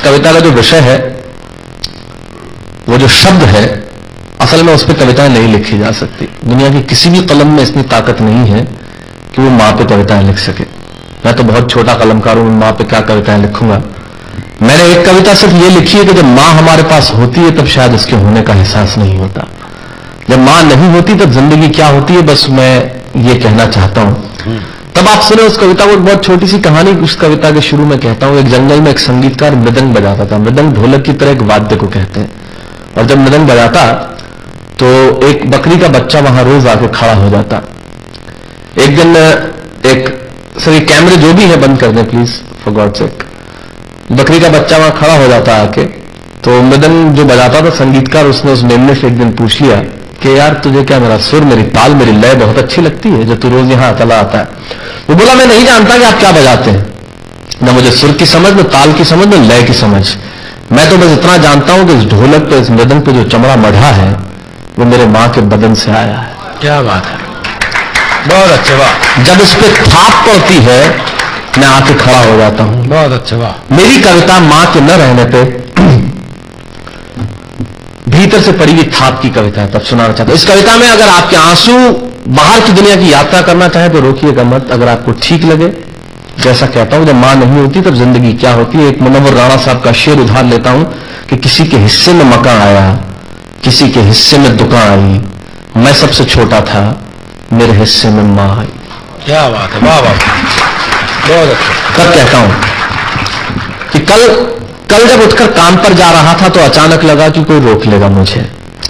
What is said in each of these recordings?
कविता का जो विषय है, वो जो शब्द है, असल में उस पर कविताएं नहीं लिखी जा सकती। दुनिया की किसी भी कलम में इतनी ताकत नहीं है कि वो मां पे कविताएं लिख सके। मैं तो बहुत छोटा कलमकार हूं, मां पे क्या कविताएं लिखूंगा। मैंने एक कविता सिर्फ ये लिखी है कि जब मां हमारे पास होती है तब शायद उसके होने का एहसास नहीं होता। जब मां नहीं होती तब जिंदगी क्या होती है, बस मैं ये कहना चाहता हूं। तब आप सुने उस कविता को। एक बहुत छोटी सी कहानी उस कविता के शुरू में कहता हूं। एक जंगल में एक संगीतकार मृदंग बजाता था। मृदंग ढोलक की तरह एक वाद्य को कहते हैं। और जब मृदंग बजाता तो एक बकरी का बच्चा वहां रोज आके खड़ा हो जाता। एक दिन सर कैमरे जो भी है बंद कर दें प्लीज, फॉर गॉड सेक। बकरी का बच्चा वहां खड़ा हो जाता आके, तो मृदंग जो बजाता था संगीतकार, उसने उस मेमने से एक दिन पूछ लिया कि यार तुझे क्या मेरा सुर, मेरी ताल, मेरी लय बहुत अच्छी लगती है जो तू रोज यहां चला आता है। वो बोला मैं नहीं जानता कि आप क्या बजाते हैं, ना मुझे सुर की समझ, न ताल की समझ, न लय की समझ। मैं तो बस इतना जानता हूं कि इस ढोलक पे, इस मृदंग पे जो चमड़ा मढ़ा है वो मेरे मां के बदन से आया है। क्या बात है, बहुत अच्छे, वाह। जब इस पे थाप पड़ती है मैं आके खड़ा हो जाता हूं। बहुत अच्छे, वाह। मेरी कविता मां के न रहने पे भीतर से पड़ी हुई थाप की कविता है, तब सुनाना चाहता हूं। इस कविता में अगर आपके आंसू बाहर की दुनिया की यात्रा करना चाहे तो रोकिएगा मत। अगर आपको ठीक लगे, जैसा कहता हूं, जब मां नहीं होती तब जिंदगी क्या होती है। एक मुनव्वर राणा साहब का शेर उधार लेता हूं कि किसी के हिस्से में मकान आया, किसी के हिस्से में दुकान आई, मैं सबसे छोटा था, मेरे हिस्से में मां आई। क्या बात है, वाह वाह, बहुत अच्छा। तब कहता हूं कि कल जब उठकर काम पर जा रहा था तो अचानक लगा कि कोई रोक लेगा मुझे।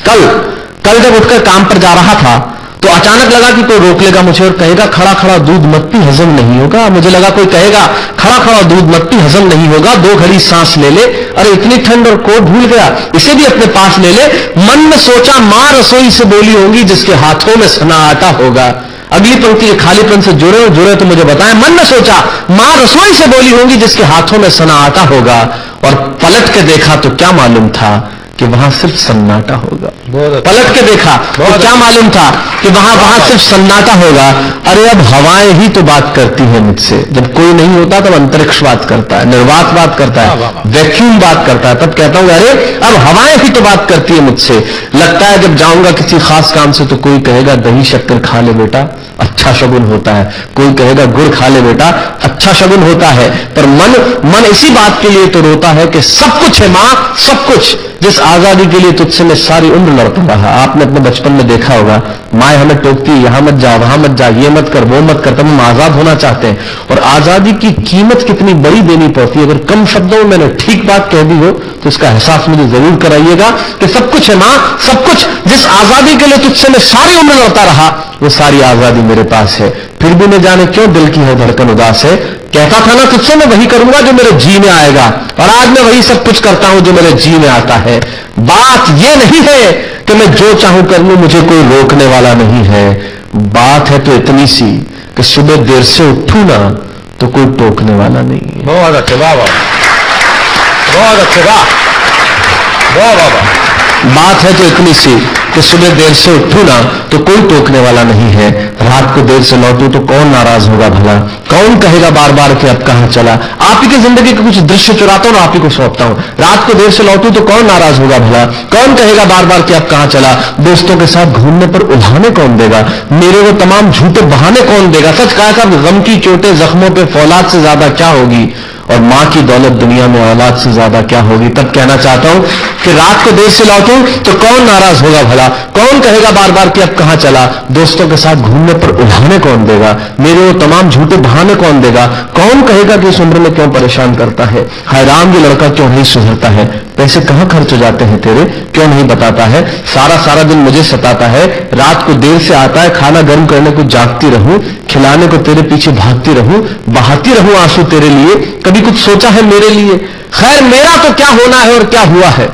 कल जब उठकर काम पर जा रहा था तो अचानक लगा कि कोई रोक लेगा मुझे और कहेगा खड़ा खड़ा दूध मत पी, हजम नहीं होगा। मुझे लगा कोई कहेगा खड़ा खड़ा दूध मत पी, हजम नहीं होगा। 2 घड़ी सांस ले ले, अरे इतनी ठंड और कोट भूल गया, इसे भी अपने पास ले ले। मन में सोचा मां रसोई से बोली होंगी जिसके हाथों में सना आटा होगा। अगली पंक्ति के खालीपन से जुड़े तो मुझे बताएं। मन में सोचा मां रसोई से बोली होंगी जिसके हाथों में सना आटा होगा, और पलट के देखा तो क्या मालूम था कि वहां सिर्फ सन्नाटा होगा। पलट के देखा तो क्या मालूम था कि वहां सिर्फ सन्नाटा होगा। अरे अब हवाएं ही तो बात करती है मुझसे। जब कोई नहीं होता तब अंतरिक्ष बात करता है, निर्वात बात करता है, वैक्यूम बात करता है। तब कहता हूं अरे अब हवाएं ही तो बात करती है मुझसे। लगता है जब जाऊंगा किसी खास काम से तो कोई कहेगा दही शक्कर खा ले बेटा, अच्छा शगुन होता है। कोई कहेगा गुड़ खा ले बेटा, अच्छा शगुन होता है। पर मन इसी बात के लिए तो रोता है कि सब कुछ है मां, सब कुछ, जिस आजादी के लिए तुझसे मैं सारी उम्र लड़ता रहा। आपने अपने बचपन में देखा होगा, माए हमें टोकती है, यहां मत जा, वहां मत जा, ये मत कर, वो मत कर, तब हम आजाद होना चाहते हैं। और आजादी की कीमत कितनी बड़ी देनी पड़ती है। अगर कम शब्दों में मैंने ठीक बात कह दी हो तो इसका एहसास मुझे जरूर कराइएगा कि सब कुछ है मां, सब कुछ, जिस आजादी के लिए तुझसे मैं सारी उम्र लड़ता रहा वो सारी आजादी मेरे पास है। फिर भी न जाने क्यों दिल की है धड़कन उदास है। कहता था ना तुझसे मैं वही करूंगा जो मेरे जी में आएगा, और आज मैं वही सब कुछ करता हूं जो मेरे जी में आता है। बात यह नहीं है कि मैं जो चाहूं कर लूं, मुझे कोई रोकने वाला नहीं है। बात है तो इतनी सी कि सुबह देर से उठूं ना तो कोई टोकने वाला नहीं है। बहुत अच्छे, वाह वाह, बहुत अच्छे, वाह वाह वाह वाह। बात है तो इतनी सी कि सुबह देर से उठूं ना तो कोई टोकने वाला नहीं है। रात को देर से लौटूं तो कौन नाराज होगा भला, कौन कहेगा बार बार कि अब कहां चला। आप ही की जिंदगी के कुछ दृश्य चुराता हूं, आप ही को सौंपता हूं। रात को देर से लौटूं तो कौन नाराज होगा भला, कौन कहेगा बार बार कि अब कहां चला। दोस्तों के साथ घूमने पर उल्हाने कौन देगा, मेरे वो तमाम झूठे बहाने कौन देगा। सच कहा था, गम की चोटें जख्मों पे फौलाद से ज्यादा क्या होगी, और मां की दौलत दुनिया में औलाद से ज्यादा क्या होगी। तब कहना चाहता हूं कि रात को देर से लौटूं तो कौन नाराज होगा भला, कौन कहेगा बार बार कि अब कहां चला। दोस्तों के साथ घूमने पर उल्हाने कौन देगा, मेरे वो तमाम झूठे बहाने कौन देगा। कौन कहेगा कि इस उम्र में क्यों परेशान करता है, हाय राम ये लड़का क्यों नहीं सुधरता है। पैसे कहां खर्च हो जाते हैं तेरे, क्यों नहीं बताता है। सारा दिन मुझे सताता है, रात को देर से आता है, खाना गर्म करने को जागती रहूं, खिलाने को तेरे पीछे भागती रहूं, बहाती रहूं आंसू तेरे लिए। कभी कुछ सोचा है मेरे लिए। खैर मेरा तो क्या होना है और क्या हुआ है,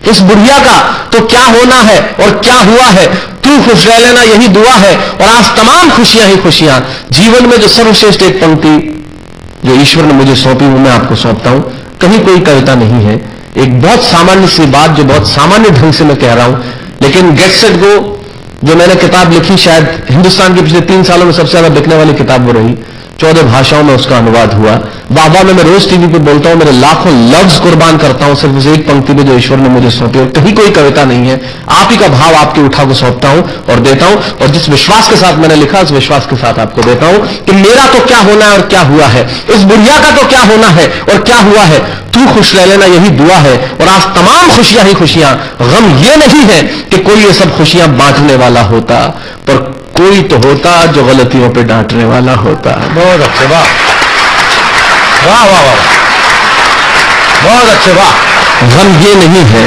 इस बुढ़िया का तो क्या होना है और क्या हुआ है। तू खुश रह लेना यही दुआ है, और आज तमाम खुशियां ही खुशियां। जीवन में जो सर्वश्रेष्ठ एक पंक्ति जो ईश्वर ने मुझे सौंपी वो मैं आपको सौंपता हूं। कहीं कोई कविता नहीं है, एक बहुत सामान्य सी बात जो बहुत सामान्य ढंग से मैं कह रहा हूं, लेकिन गेट सेट गो जो मैंने किताब लिखी, शायद हिंदुस्तान के पिछले 3 सालों में सबसे ज्यादा बिकने वाली किताब वो रही। 14 भाषाओं में उसका अनुवाद हुआ। वाह में मैं रोज टीवी पे बोलता हूं, मेरे लाखों लफ्ज कुर्बान करता हूं सिर्फ उस एक पंक्ति में जो ईश्वर ने मुझे सौंपी, और कहीं कोई कविता नहीं है, आप ही का भाव आपके उठा को सौंपता हूं और देता हूं, और जिस विश्वास के साथ मैंने लिखा उस विश्वास के साथ आपको देता हूं कि मेरा तो क्या होना है और क्या हुआ है, इस बुढ़िया का तो क्या होना है और क्या हुआ है, तू खुश रह लेना, यही दुआ है। और आज तमाम खुशियां ही खुशियां, गम ये नहीं है कि कोई ये सब खुशियां बांटने वाला होता, पर कोई तो होता जो गलतियों पे डांटने वाला होता। बहुत अच्छे, वाह वाह वाह वाह, बहुत अच्छे, वाह। गम ये नहीं है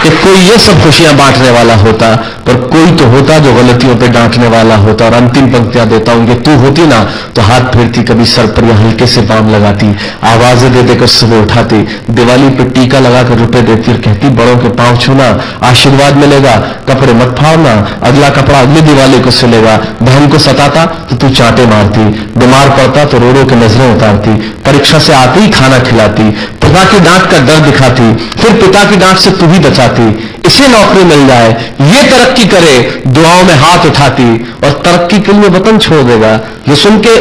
कि कोई ये सब खुशियां बांटने वाला होता, पर कोई तो होता जो गलतियों पे डांटने वाला होता। और अंतिम पंक्तियां देता हूं कि तू होती ना तो हाथ फेरती, कभी सर पर या हल्के से बाम लगाती, आवाजें दे देकर सुबह उठाती, दिवाली पे टीका लगाकर रुपए देती और कहती बड़ों के पांव छूना, आशीर्वाद मिलेगा, कपड़े मत फाड़ना, अगला कपड़ा अगली दिवाली को सिलेगा। बहन को सताता तो तू चांटे मारती, बीमार पड़ता तो रो रो के नजरें उतारती, परीक्षा से आते ही खाना खिलाती, पिता की डांट का डर दिखाती, फिर पिता की डांट से तू भी बचाती, इसे नौकरी मिल जाए, ये तरक्की करे, दुआओं में हाथ उठाती, और तरक्की के लिए वतन छोड़ देगा, ये सुन के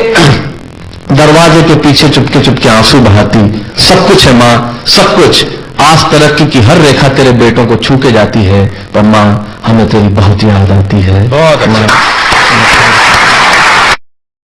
दरवाजे के पीछे चुपके चुपके आंसू बहाती। सब कुछ है मां, सब कुछ, आज तरक्की की हर रेखा तेरे बेटों को छू के जाती है, पर मां हमें तेरी बहुत याद आती है। बहुत अच्छा।